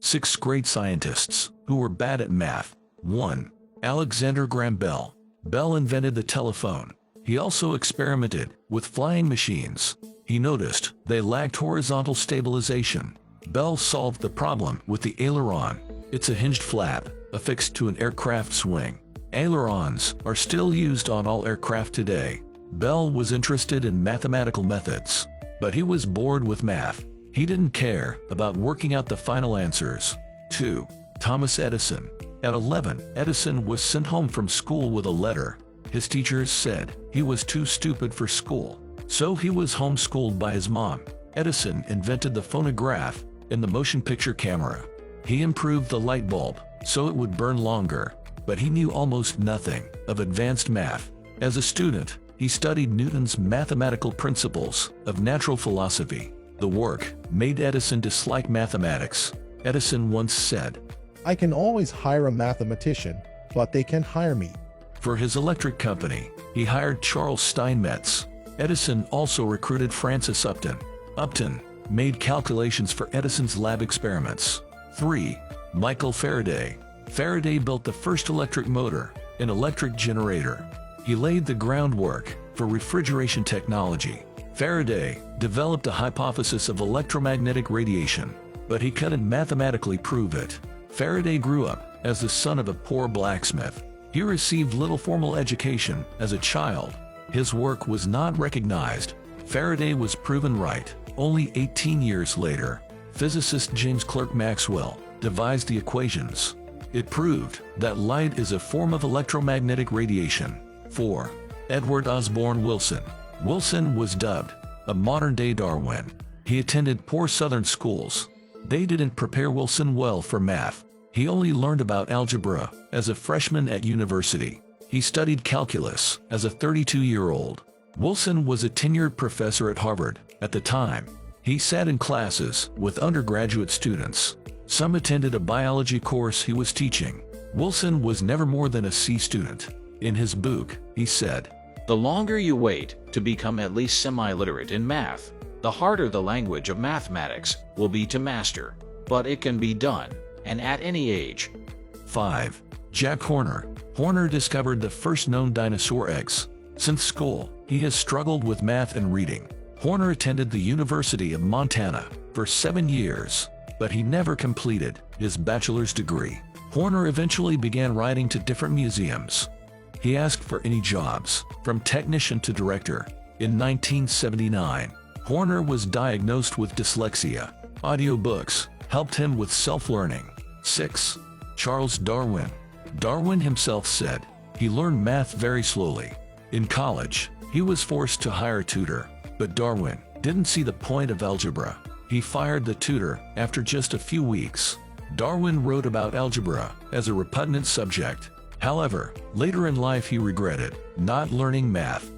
6 great scientists who were bad at math. 1. Alexander Graham Bell. Bell invented the telephone. He also experimented with flying machines. He noticed they lacked horizontal stabilization. Bell solved the problem with the aileron. It's a hinged flap affixed to an aircraft's wing. Ailerons are still used on all aircraft today. Bell was interested in mathematical methods, but he was bored with math. He didn't care about working out the final answers. 2. Thomas Edison. At 11, Edison was sent home from school with a letter. His teachers said he was too stupid for school, so he was homeschooled by his mom. Edison invented the phonograph and the motion picture camera. He improved the light bulb so it would burn longer, but he knew almost nothing of advanced math. As a student, he studied Newton's mathematical principles of natural philosophy. The work made Edison dislike mathematics. Edison once said, "I can always hire a mathematician, but they can't hire me." For his electric company, he hired Charles Steinmetz. Edison also recruited Francis Upton. Upton made calculations for Edison's lab experiments. 3. Michael Faraday. Faraday built the first electric motor, an electric generator. He laid the groundwork for refrigeration technology. Faraday developed a hypothesis of electromagnetic radiation, but he couldn't mathematically prove it. Faraday grew up as the son of a poor blacksmith. He received little formal education as a child. His work was not recognized. Faraday was proven right only 18 years later. Physicist James Clerk Maxwell devised the equations. It proved that light is a form of electromagnetic radiation. 4. Edward Osborne Wilson. Wilson was dubbed a modern-day Darwin. He attended poor Southern schools. They didn't prepare Wilson well for math. He only learned about algebra as a freshman at university. He studied calculus as a 32-year-old. Wilson was a tenured professor at Harvard at the time. He sat in classes with undergraduate students. Some attended a biology course he was teaching. Wilson was never more than a C student. In his book, he said, "The longer you wait to become at least semi-literate in math, the harder the language of mathematics will be to master. But it can be done, and at any age." 5. Jack Horner. Horner discovered the first known dinosaur eggs. Since school, he has struggled with math and reading. Horner attended the University of Montana for 7 years, but he never completed his bachelor's degree. Horner eventually began writing to different museums. He asked for any jobs, from technician to director. In 1979, Horner was diagnosed with dyslexia. Audiobooks helped him with self-learning. 6. Charles Darwin. Darwin himself said he learned math very slowly. In college, he was forced to hire a tutor, but Darwin didn't see the point of algebra. He fired the tutor after just a few weeks. Darwin wrote about algebra as a repugnant subject. However, later in life he regretted not learning math.